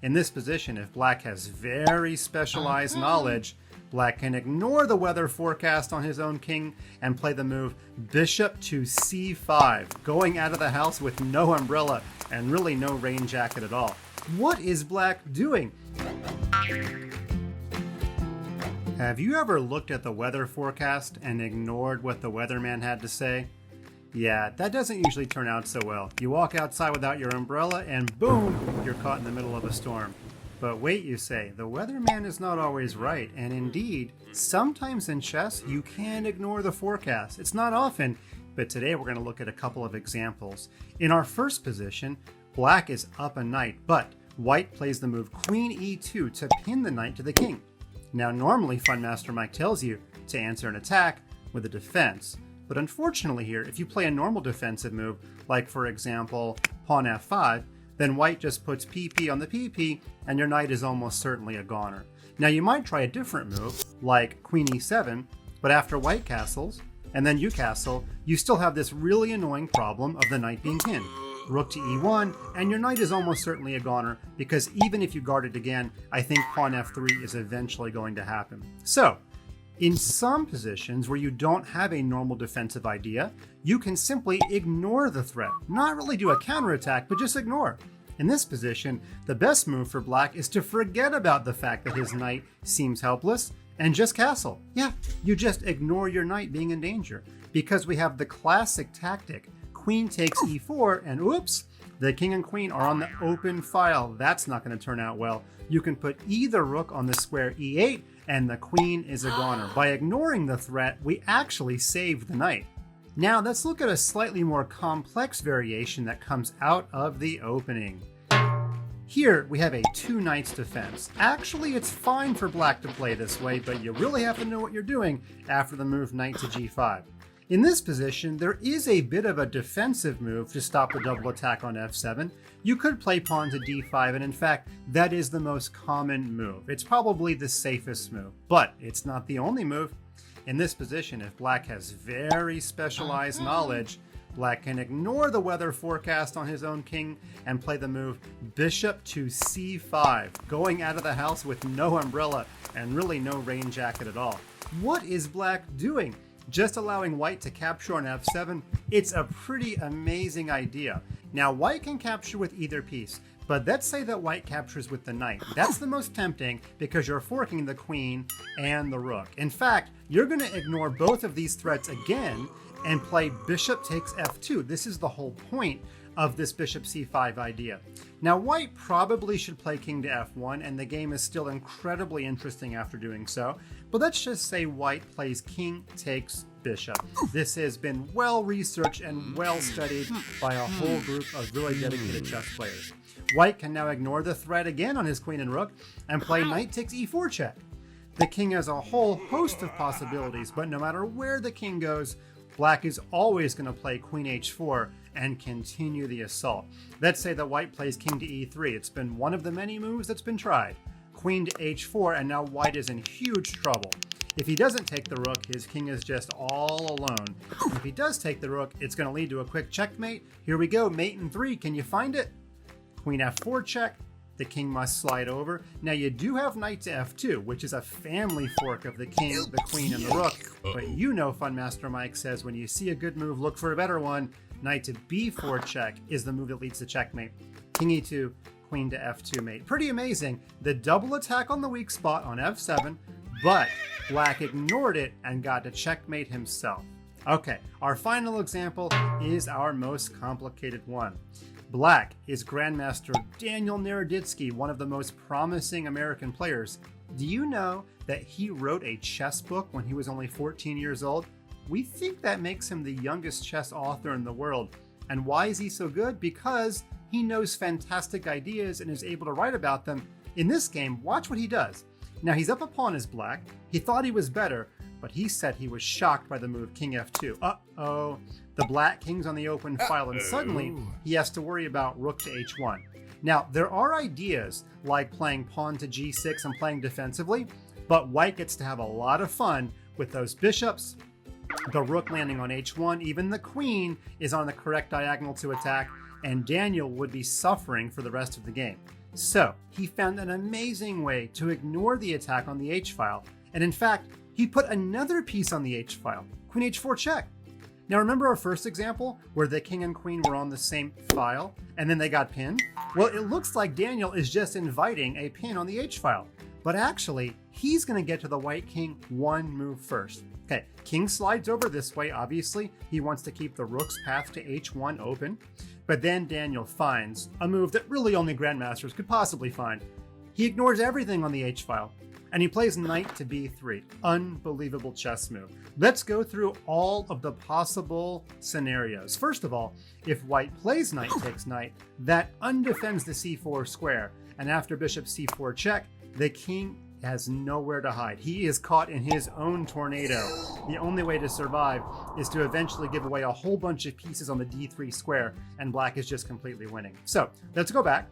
In this position, if black has very specialized knowledge, black can ignore the weather forecast on his own king and play the move bishop to c5, going out of the house with no umbrella and really no rain jacket at all. What is black doing? Have you ever looked at the weather forecast and ignored what the weatherman had to say? Yeah, that doesn't usually turn out so well. You walk outside without your umbrella and boom, you're caught in the middle of a storm. But wait, you say, the weatherman is not always right, and indeed, sometimes in chess you can ignore the forecast. It's not often, but today we're going to look at a couple of examples. In our first position, black is up a knight, but white plays the move queen e2 to pin the knight to the king. Now normally Funmaster Mike tells you to answer an attack with a defense, but unfortunately here, if you play a normal defensive move, like for example pawn f5, then white just puts pp on the pp and your knight is almost certainly a goner. Now you might try a different move, like queen e7, but after white castles, and then you castle, you still have this really annoying problem of the knight being pinned. Rook to e1, and your knight is almost certainly a goner, because even if you guard it again, I think pawn f3 is eventually going to happen. So, in some positions where you don't have a normal defensive idea, you can simply ignore the threat. Not really do a counterattack, but just ignore. In this position, the best move for black is to forget about the fact that his knight seems helpless and just castle. Yeah, you just ignore your knight being in danger, because we have the classic tactic. Queen takes e4, and oops, the king and queen are on the open file. That's not going to turn out well. You can put either rook on the square e8, and the queen is a goner. By ignoring the threat, we actually save the knight. Now let's look at a slightly more complex variation that comes out of the opening. Here we have a two knights defense. Actually, it's fine for black to play this way, but you really have to know what you're doing after the move knight to g5. In this position, there is a bit of a defensive move to stop the double attack on f7. You could play pawn to d5, and in fact, that is the most common move. It's probably the safest move, but it's not the only move. In this position, if black has very specialized knowledge, black can ignore the weather forecast on his own king and play the move bishop to c5, going out of the house with no umbrella and really no rain jacket at all. What is black doing? Just allowing white to capture on f7, it's a pretty amazing idea. Now white can capture with either piece, but let's say that white captures with the knight. That's the most tempting because you're forking the queen and the rook. In fact, you're going to ignore both of these threats again and play bishop takes f2. This is the whole point of this bishop c5 idea. Now white probably should play king to f1, and the game is still incredibly interesting after doing so, but let's just say white plays king takes bishop. This has been well researched and well studied by a whole group of really dedicated chess players. White can now ignore the threat again on his queen and rook and play knight takes e4 check. The king has a whole host of possibilities, but no matter where the king goes, black is always going to play queen h4 and continue the assault. Let's say that white plays king to e3. It's been one of the many moves that's been tried. Queen to h4, and now white is in huge trouble. If he doesn't take the rook, his king is just all alone. If he does take the rook, it's going to lead to a quick checkmate. Here we go, mate in 3. Can you find it? Queen f4 check. The king must slide over. Now you do have knight to f2, which is a family fork of the king, the queen, and the rook. But you know Funmaster Mike says when you see a good move, look for a better one. Knight to b4 check is the move that leads to checkmate. King e2, queen to f2 mate. Pretty amazing. The double attack on the weak spot on f7, but black ignored it and got to checkmate himself. Okay, our final example is our most complicated one. Black is Grandmaster Daniel Naroditsky, one of the most promising American players. Do you know that he wrote a chess book when he was only 14 years old? We think that makes him the youngest chess author in the world. And why is he so good? Because he knows fantastic ideas and is able to write about them. In this game, watch what he does. Now he's up a pawn as black. He thought he was better, but he said he was shocked by the move king f2. Uh-oh. The black king's on the open file, and suddenly he has to worry about rook to h1. Now, there are ideas like playing pawn to g6 and playing defensively, but white gets to have a lot of fun with those bishops, the rook landing on h1, even the queen is on the correct diagonal to attack, and Daniel would be suffering for the rest of the game. So he found an amazing way to ignore the attack on the h-file, and in fact, he put another piece on the h-file, queen h4 check. Now remember our first example where the king and queen were on the same file and then they got pinned? Well, it looks like Daniel is just inviting a pin on the h-file, but actually he's going to get to the white king one move first. Okay, king slides over this way, obviously. He wants to keep the rook's path to h1 open, but then Daniel finds a move that really only grandmasters could possibly find. He ignores everything on the h-file, and he plays knight to b3. Unbelievable chess move. Let's go through all of the possible scenarios. First of all, if white plays knight takes knight, that undefends the c4 square, and after bishop c4 check, the king has nowhere to hide. He is caught in his own tornado. The only way to survive is to eventually give away a whole bunch of pieces on the d3 square, and black is just completely winning. So let's go back,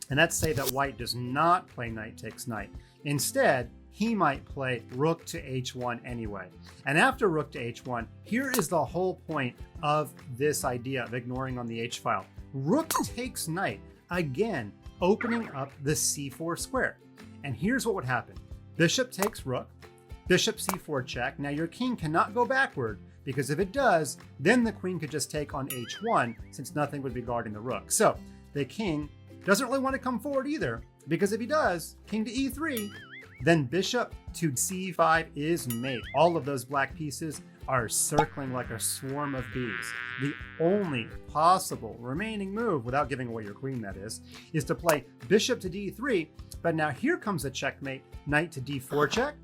and let's say that white does not play knight takes knight. Instead, he might play rook to h1 anyway. And after rook to h1, here is the whole point of this idea of ignoring on the h-file. Rook takes knight, again, opening up the c4 square. And here's what would happen. Bishop takes rook, bishop c4 check. Now your king cannot go backward, because if it does, then the queen could just take on h1 since nothing would be guarding the rook. So the king doesn't really want to come forward either, because if he does, king to e3, then bishop to c5 is mate. All of those black pieces are circling like a swarm of bees. The only possible remaining move, without giving away your queen that is to play bishop to d3, but now here comes a checkmate. Knight to d4 check,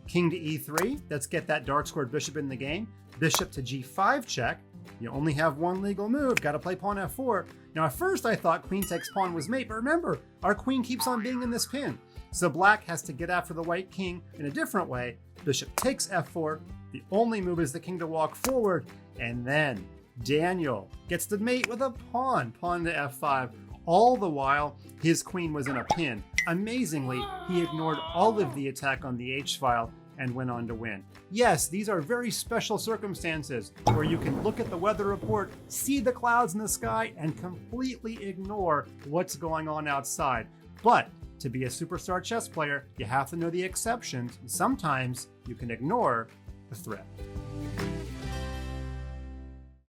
king to e3, let's get that dark squared bishop in the game, bishop to g5 check, you only have one legal move, gotta play pawn f4. Now at first I thought queen takes pawn was mate, but remember, our queen keeps on being in this pin. So black has to get after the white king in a different way. Bishop takes f4, the only move is the king to walk forward, and then Daniel gets to mate with a pawn to f5. All the while, his queen was in a pin. Amazingly, he ignored all of the attack on the h-file and went on to win. Yes, these are very special circumstances where you can look at the weather report, see the clouds in the sky, and completely ignore what's going on outside. But to be a superstar chess player, you have to know the exceptions. Sometimes you can ignore the threat.